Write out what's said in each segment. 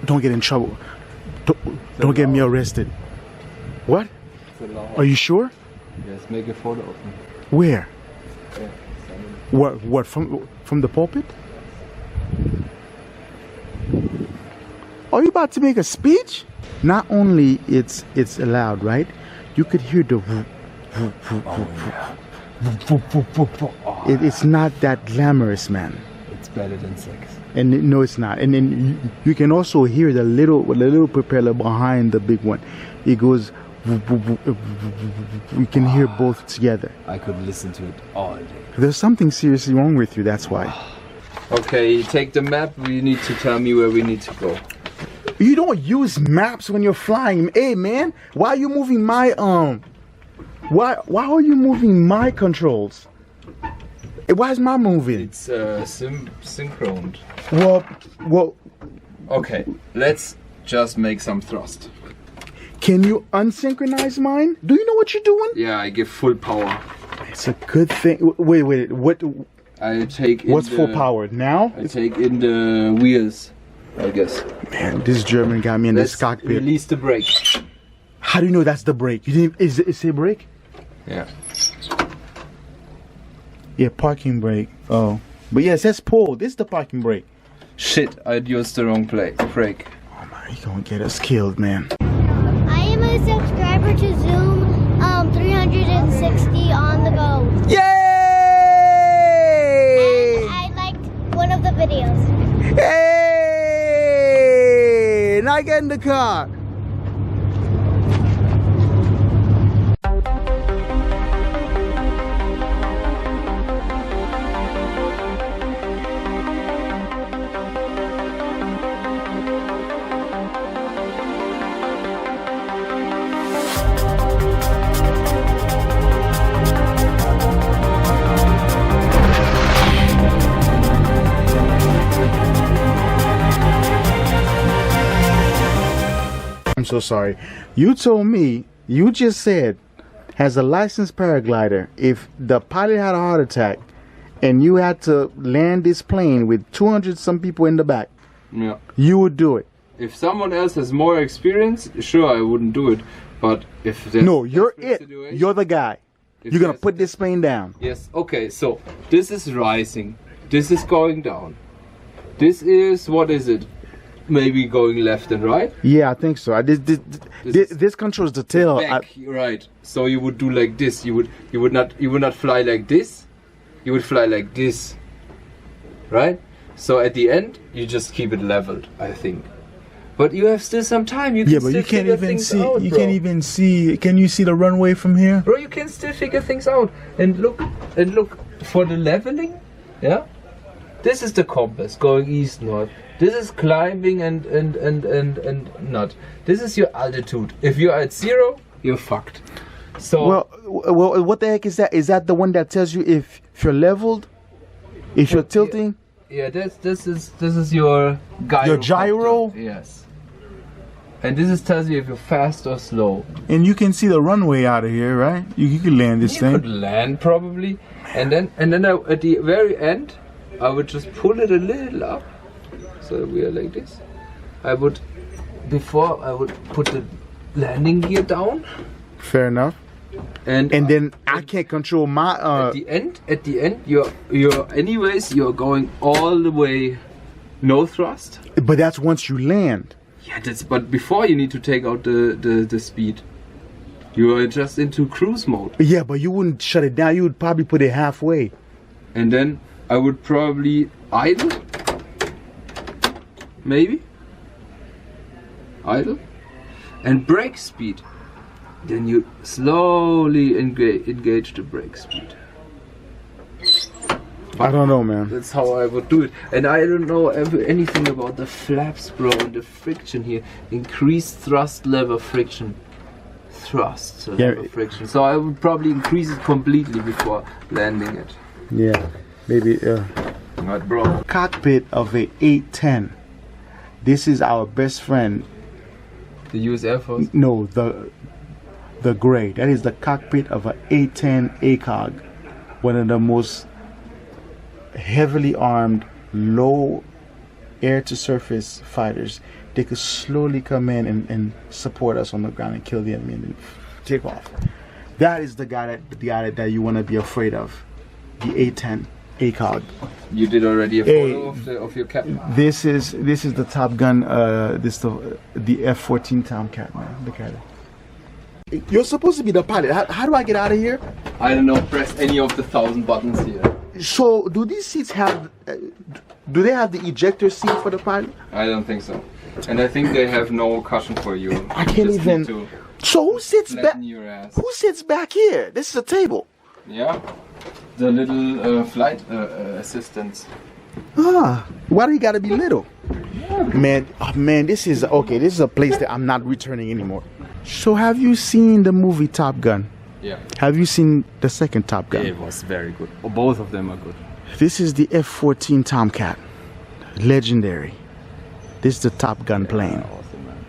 Don't get in trouble. Don't get me arrested. What? Are you sure? Yes, make a photo of me. Where? Yeah, What from the pulpit? Are you about to make a speech? Not only it's loud, right? You could hear the it's not that glamorous, man. it's better than sex. And no, it's not. And then you can also hear the little propeller behind the big one. It goes. You can hear both together. I could listen to it all day. There's something seriously wrong with you. That's why. Okay, take the map. You need to tell me where we need to go. You don't use maps when you're flying. Hey, man, why are you moving my Why are you moving my controls? Why is my moving? It's synchroned. Well. Okay, let's just make some thrust. Can you unsynchronize mine? Do you know what you're doing? Yeah, I give full power. It's a good thing. Wait. What? I take. What's full power now? I take in the wheels, I guess. Man, this German got me in this cockpit. Release the brake. How do you know that's the brake? You didn't? Is it a brake? Yeah. Yeah, parking brake. Oh, but yeah, it says pull. This is the parking brake. Shit, I used the wrong brake. Oh man, you gonna get us killed, man. I am a subscriber to Zoom 360 on the go. Yay! And I liked one of the videos. Hey! Now get in the car. I'm so sorry. You told me, you just said, as a licensed paraglider, if the pilot had a heart attack and you had to land this plane with 200 some people in the back, Yeah. you would do it. If someone else has more experience, sure, I wouldn't do it. But if there's No, you're desperate it. situation- You're the guy. if You're gonna there's- put this plane down. Yes. Okay. So this is rising. This is going down. This is, what is it? Maybe going left and right. Yeah, I think so. This controls the tail. Back, right. So you would do like this. You would not fly like this. You would fly like this. Right? So at the end, you just keep it leveled, I think. But you have still some time. You can Yeah, but still you can't figure even things see. out, You bro. can't even see. Can you see the runway from here? Bro, you can still figure things out. And look for the leveling. Yeah. This is the compass going east north. This is climbing and not. This is your altitude. If you're at 0, you're fucked. So Well, what the heck is that? Is that the one that tells you if you're leveled, if you're tilting? yeah, this is your gyro. Your gyro? Yes. And this tells you if you're fast or slow. And you can see the runway out of here, right? You can land this You thing. could land probably, and then at the very end, I would just pull it a little up, so we are like this. Before I would put the landing gear down. Fair enough. And then I can't control my at the end, you're going all the way, no thrust. But that's once you land. Yeah, but before you need to take out the speed. You are just into cruise mode. Yeah, but you wouldn't shut it down. You would probably put it halfway. And then I would probably idle. Maybe. Idle. And brake speed. Then you slowly engage the brake speed. I don't know, man. That's how I would do it. And I don't know anything about the flaps, bro, and the friction here. Increased thrust level friction. Thrust level friction. So I would probably increase it completely before landing it. Yeah, maybe. Not, bro. Cockpit of a 810. This is our best friend. The US Air Force? No, the gray. That is the cockpit of an 810 ACOG. One of the most heavily armed, low air to surface fighters. they could slowly come in and support us on the ground and kill the enemy and then take off. That is the guy that you want to be afraid of. The A10 ACOG. You did already a photo of your captain. This is the Top Gun. This the F-14 Tomcat, man. Look at it. You're supposed to be the pilot. How do I get out of here? I don't know. Press any of the 1,000 buttons here. So, do these seats have? Do they have the ejector seat for the pilot? I don't think so. And I think they have no cushion for you. I can't Just even. need to So who sits back? flatten your ass. Who sits back here? This is a table. Yeah. The little flight assistants. Ah, why do you gotta be little? Man, man, this is okay. This is a place that I'm not returning anymore. So, have you seen the movie Top Gun? Yeah. Have you seen the second Top Gun? It was very good. Both of them are good. This is the F-14 Tomcat. Legendary. This is the Top Gun plane. Awesome, man.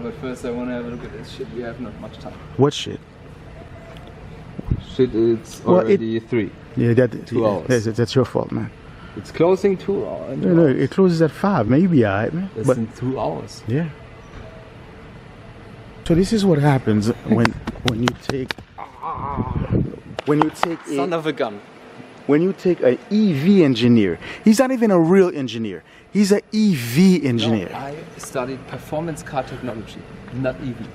But first I want to have a look at this shit. We have not much time. What shit? Shit, it's Well, already 3. Yeah, 2 hours. That's your fault, man. It's closing 2 hours. No, it closes at 5. Maybe alright, man. It's But in 2 hours. yeah. So this is what happens when you take Son of a gun. when you take an EV engineer. He's not even a real engineer. He's an EV engineer. No, I studied performance car technology, not EV.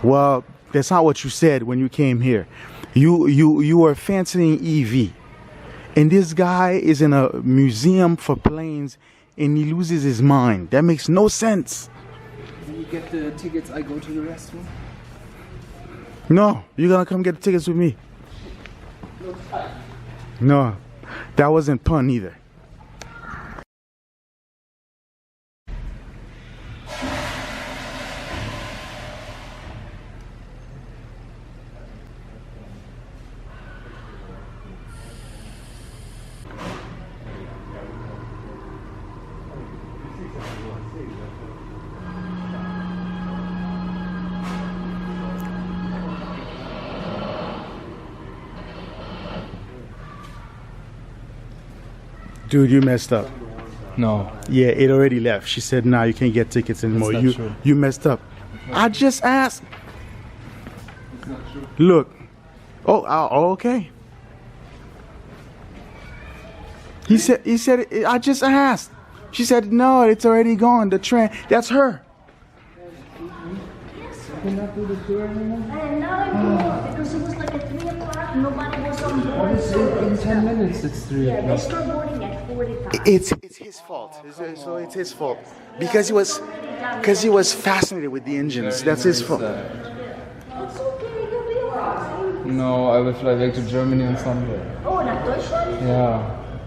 Well, that's not what you said when you came here. You were fancying EV. And this guy is in a museum for planes and he loses his mind. That makes no sense. When you get the tickets, I go to the restroom. No, you're gonna come get the tickets with me. No, that wasn't pun either. Dude, you messed up. No. Yeah, it already left. She said, "Nah, you can't get tickets anymore." That's not true. You messed up. I just asked. It's not true. Look. Oh, okay. He said. I just asked. She said, "No, it's already gone. The train. That's her." Cannot do the tour anymore? And now I do because it was like at 3 o'clock, nobody was on board. In 10 minutes, it's 3 Yeah, they o'clock. start boarding at 45. It's his fault. So it's his fault because he was fascinated with the engines. That's his fault. It's okay, you'll be alright. No, I will fly back to Germany on Sunday. Oh, nach Deutschland? Ja.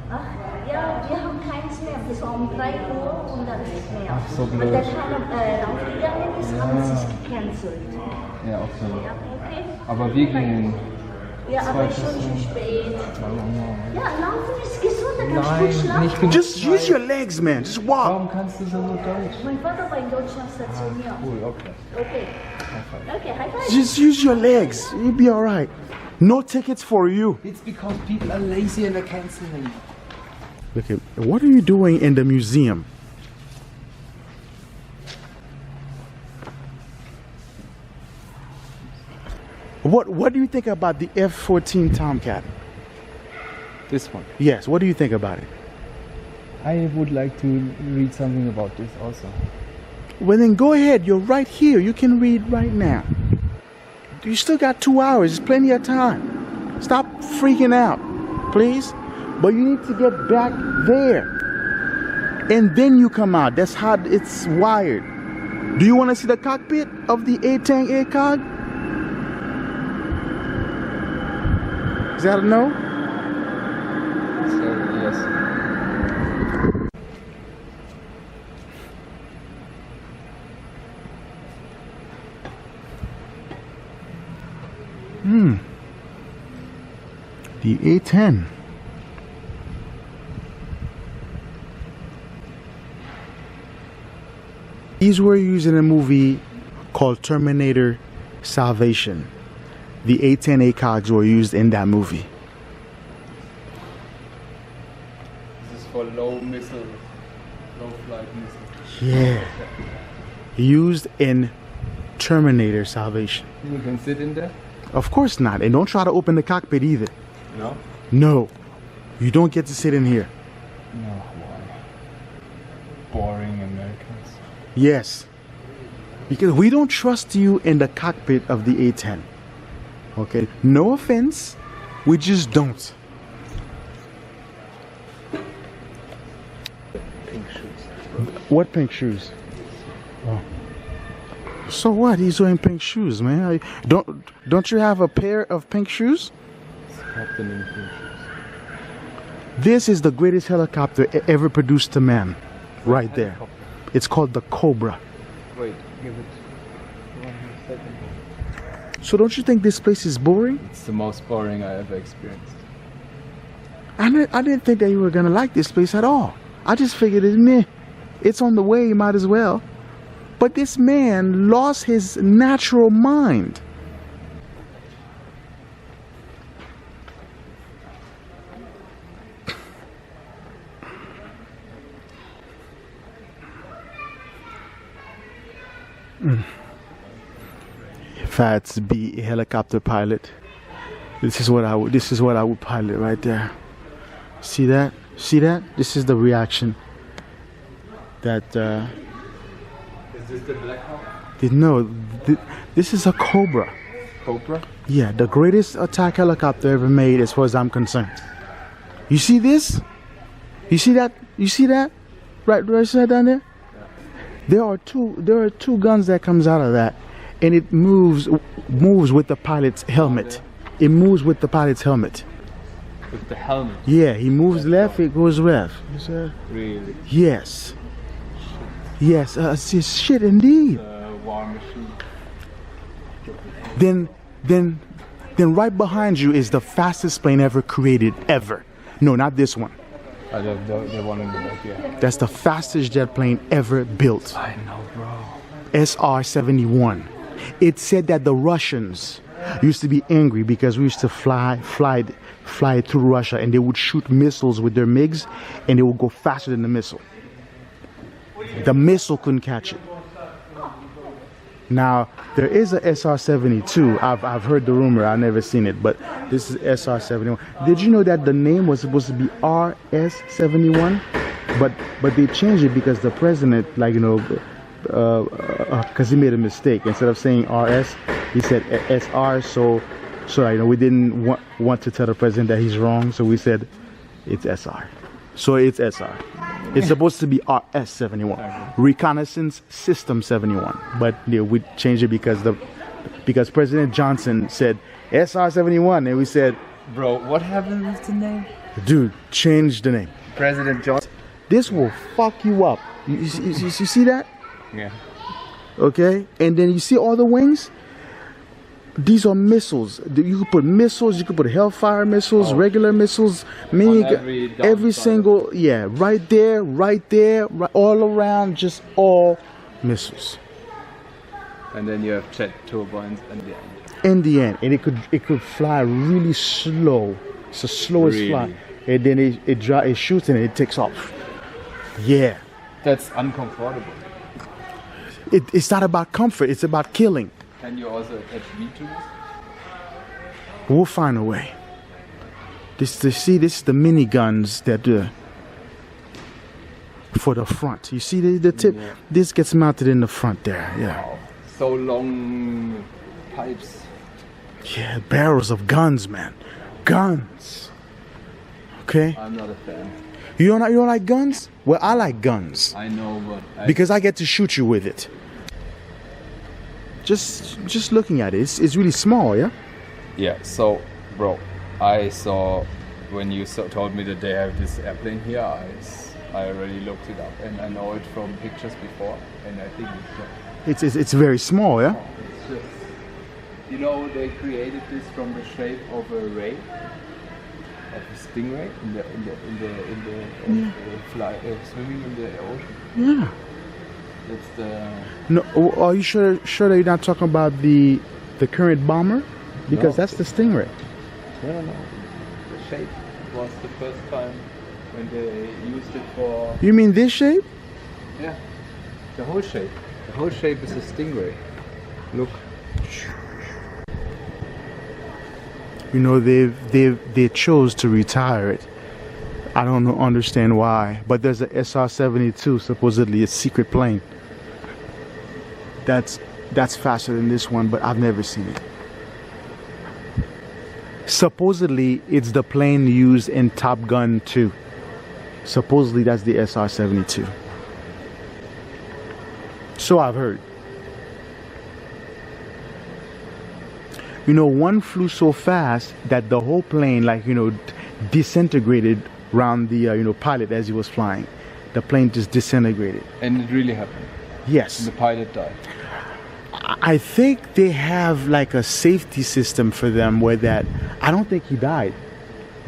Ach, ja, wir haben keins mehr. Bis um 3 Uhr und dann nicht mehr. Ach, so blöd. Weil der keine raufgegangen ist, haben sie es gecancelt. Ja, okay. Ja, okay. Aber wir gingen. Ja, aber schon zu spät. Ja, laufen ist gesund, da kannst du Nein, gut schlafen. nicht genug. Just use your legs, man. Just walk. Warum kannst du so gut Deutsch? Mein Vater war in Deutschland stationiert. Cool, okay. Okay. Okay, high five. Just use your legs. You'll be all right. No tickets for you. It's because people are lazy and they're canceling. Look at what are you doing in the museum? What do you think about the F-14 Tomcat? This one. Yes, what do you think about it? I would like to read something about this also. Well, then go ahead. You're right here. You can read right now. You still got 2 hours. There's plenty of time. Stop freaking out, please. But you need to get back there. And then you come out. That's how it's wired. Do you want to see the cockpit of the A-10 ACOG? Is that a no? So, yes. The A-10. These were used in a movie called Terminator Salvation. The A-10 ACOGs were used in that movie. This is for low missile low flight missile. Yeah. Used in Terminator Salvation. You can sit in there? Of course not. And don't try to open the cockpit either. No? No. You don't get to sit in here. No, why? Boring Americans. Yes. Because we don't trust you in the cockpit of the A10. Okay? No offense. We just don't. Pink shoes. What pink shoes? Oh. So what? He's wearing pink shoes, man. Don't you have a pair of pink shoes? Captain in pink shoes. This is the greatest helicopter ever produced to man. Right there. It's called the Cobra. Wait, give it 1 second. So don't you think this place is boring? It's the most boring I ever experienced. I didn't think that you were gonna like this place at all. I just figured it's on the way, you might as well. But this man lost his natural mind. If I had to be a helicopter pilot, this is what I would pilot right there. See that? See that? This is the reaction that Is this the Black Hawk? no, this is a Cobra. Cobra? Yeah, the greatest attack helicopter ever made as far as I'm concerned. You see this? You see that? You see that? Right down there? There are two guns that comes out of that, and it moves with the pilot's helmet. It moves with the pilot's helmet. With the helmet? Yeah, he moves left, it goes left. Really? Yes. Yes, it's shit indeed. War machine. Then right behind you is the fastest plane ever created, ever. No, not this one. The one in the back, yeah. That's the fastest jet plane ever built. I know, bro. SR-71. It said that the Russians used to be angry because we used to fly through Russia, and they would shoot missiles with their MiGs, and they would go faster than the missile. The missile couldn't catch it. Now, there is a SR-72. I've heard the rumor. I've never seen it, but this is SR-71. Did you know that the name was supposed to be RS-71? But they changed it because the president, because he made a mistake. Instead of saying RS, he said SR. So we didn't want to tell the president that he's wrong. So we said it's SR. So it's SR. It's supposed to be RS-71, Reconnaissance System 71. But we changed it because President Johnson said SR-71, and we said, bro, what happened with the name? Dude, change the name. President Johnson. This will fuck you up. You see that? Yeah. Okay, and then you see all the wings. These are missiles. You could put missiles. You could put Hellfire missiles, regular missiles, every single, right there, all around, just all missiles. And then you have jet turbines in the end. In the end, and it could fly really slow. It's the slowest fly, and then it shoots and it takes off. Yeah. That's uncomfortable. It's not about comfort. It's about killing. Can you also attach me to this? We'll find a way. This is the mini guns that for the front. You see the tip? Yeah. This gets mounted in the front there. Yeah. Wow. So long pipes. Yeah, barrels of guns, man. Guns. Okay. I'm not a fan. You don't like guns? Well, I like guns. I know, but because I get to shoot you with it. Just looking at it, it's really small, yeah? Yeah, so, bro, I saw, when you told me that they have this airplane here, I already looked it up, and I know it from pictures before, and I think it's very small, yeah? It's just, you know, they created this from the shape of a ray, of a stingray, swimming in the ocean. Yeah. That's the... No, are you sure that you're not talking about the current bomber? Because that's the Stingray. No. The shape was the first time when they used it for... You mean this shape? Yeah. The whole shape. The whole shape is a stingray. Look. You know, they chose to retire it. I don't understand why, but there's a SR-72, supposedly a secret plane. That's faster than this one, but I've never seen it. Supposedly, it's the plane used in Top Gun 2. Supposedly, that's the SR-72. So I've heard. You know, one flew so fast that the whole plane, like, you know, disintegrated around the, you know, pilot as he was flying. The plane just disintegrated. And it really happened. Yes. The pilot died. I think they have like a safety system for them where that, I don't think he died.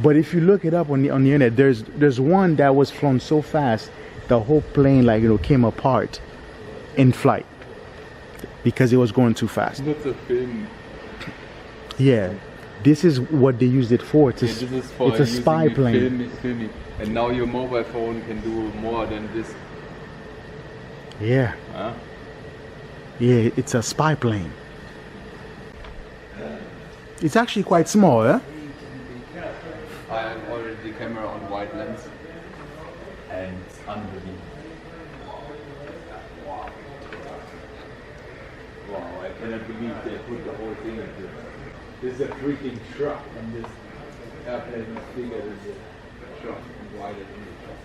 But if you look it up on the internet, there's one that was flown so fast, the whole plane, like, you know, came apart in flight because it was going too fast. Not a film. Yeah, this is what they used it for. It's This is for it's a spy using plane. Filming. And now your mobile phone can do more than this. Yeah, Huh? yeah, it's a spy plane. It's actually quite small, huh? I have already the camera on wide lens. And it's unbelievable. Wow, I cannot believe they put the whole thing into it. This is a freaking truck, and this airplane is bigger than the truck and wider than the truck.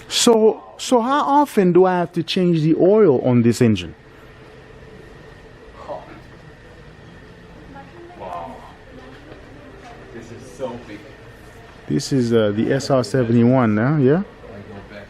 So how often do I have to change the oil on this engine? Wow. This is so big. This is the SR-71 now, yeah? I go back.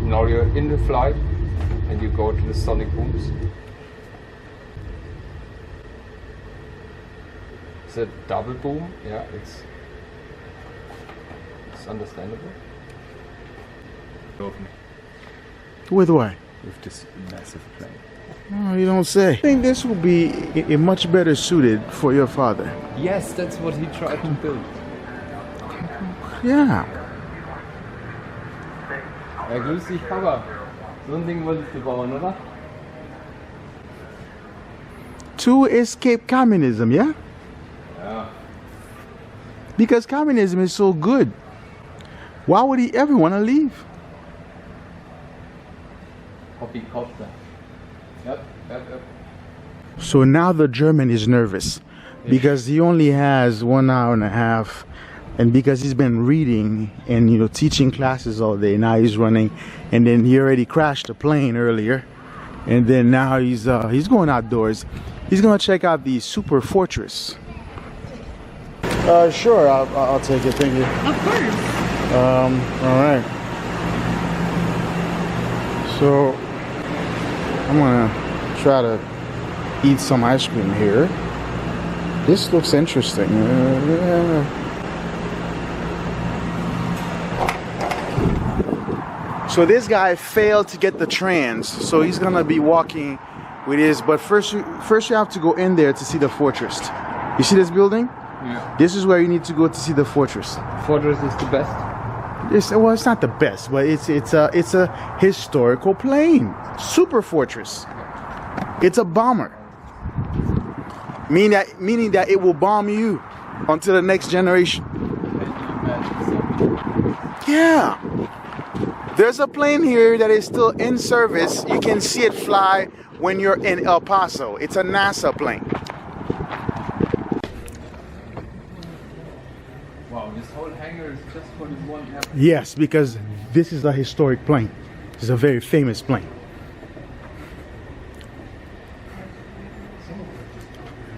Now you're in the flight and you go to the sonic booms. It's a double boom, yeah, it's understandable. With what? With this massive plane. Oh, you don't say. I think this will be much better suited for your father. Yes, that's what he tried to build. Yeah. Ja, grüß dich, Papa. So ein Ding wolltest du bauen, oder? To escape communism, yeah? Ja. Because communism is so good. Why would he ever want to leave? Copycopter. Yep. So now the German is nervous because he only has 1 hour and a half, and because he's been reading and, you know, teaching classes all day. Now he's running, and then he already crashed a plane earlier, and then now he's going outdoors. He's gonna check out the super fortress. Sure, I'll take it. Thank you. Of course. All right. So I'm gonna try to eat some ice cream here. This looks interesting. Yeah. So this guy failed to get the trans, so he's gonna be walking with his. But first you have to go in there to see the fortress. You see this building? Yeah. This is where you need to go to see the fortress. Fortress is the best. Well, it's not the best, but it's a historical plane, super fortress. It's a bomber, meaning that it will bomb you until the next generation. Yeah, there's a plane here that is still in service. You can see it fly when you're in El Paso. It's a NASA plane. Wow, this whole hangar is just for this one airplane. Yes, because this is a historic plane. This is a very famous plane.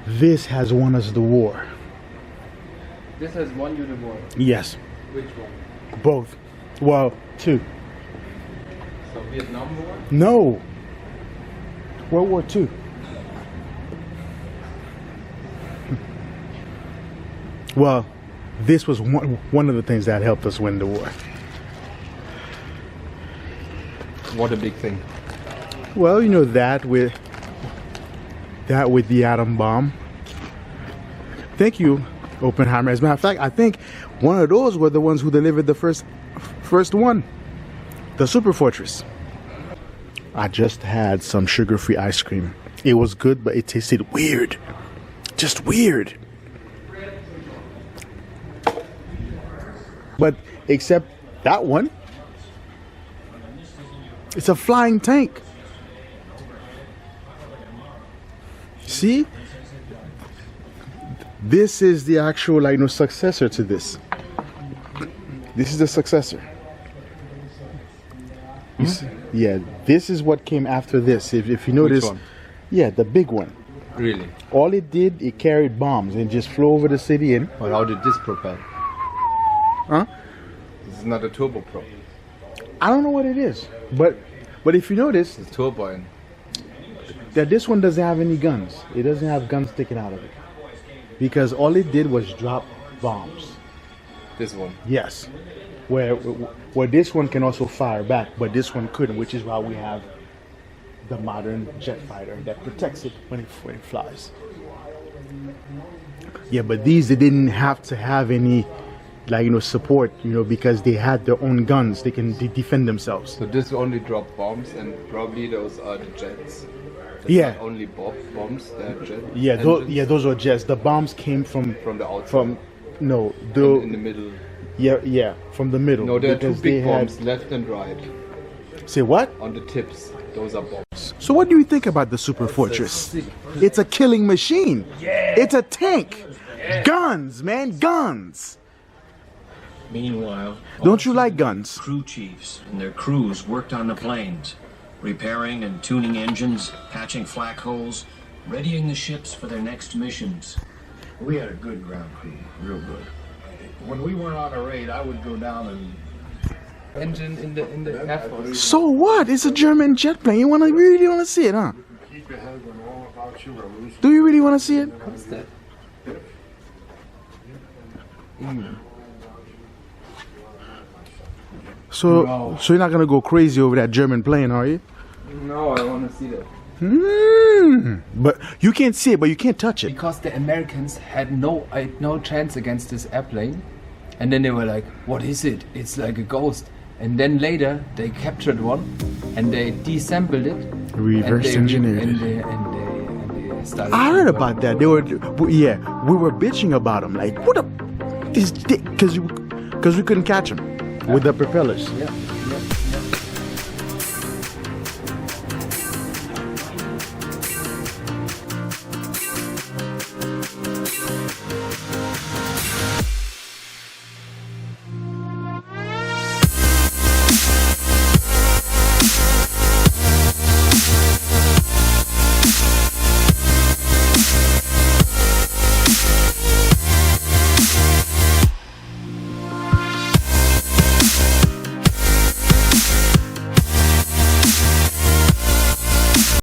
This has won us the war. This has won you the war. Yes. Which one? Both. Well, 2. So Vietnam War? No. World War II. Well, this was one of the things that helped us win the war. What a big thing. Well, you know, that with the atom bomb. Thank you, Oppenheimer. As a matter of fact, I think one of those were the ones who delivered the first one, the Super Fortress. I just had some sugar-free ice cream. It was good, but it tasted weird. Just weird. But except that one, it's a flying tank. See? This is the actual, like, successor to this. This is the successor. You see? Yeah, this is what came after this. If you notice, Which one? Yeah, the big one. Really? All it did, it carried bombs and just flew over the city and. But how did this propel? Huh? This is not a turboprop. I don't know what it is, but if you notice, It's turbine. that this one doesn't have any guns. It doesn't have guns sticking out of it, because all it did was drop bombs. This one. Yes, where this one can also fire back, but this one couldn't, which is why we have the modern jet fighter that protects it when it flies. Yeah, but these, they didn't have to have any, like, support, because they had their own guns. They can defend themselves. So this only drop bombs, and probably those are the jets. It's Yeah. not only bombs, they're jet Yeah, engines those are jets. The bombs came from from the outside. no, in the middle. yeah, from the middle. No, there are two because they big bombs, left and right, Say what? on the tips. Those are bombs. So what do you think about the Super Fortress? It's a killing machine. Yeah. It's a tank. Yeah. Guns, man, guns. Meanwhile, Don't you like guns? crew chiefs and their crews worked on the planes, repairing and tuning engines, patching flak holes, readying the ships for their next missions. We had a good ground crew, real good. When we went on a raid, I would go down and Engine in the Air Force. So what? It's a German jet plane. You really want to see it, huh? keep your head when all about you are loose. Do you really want to see it? What's that? So, No. so you're not gonna go crazy over that German plane, are you? No, I want to see that. But you can't see it, but you can't touch it. Because the Americans had no chance against this airplane, and then they were like, "What is it? It's like a ghost." And then later they captured one, and they disassembled it, Reverse engineered it. and they started. I heard about that. We were bitching about them. Like, what a this because we couldn't catch them with the propellers. Yeah.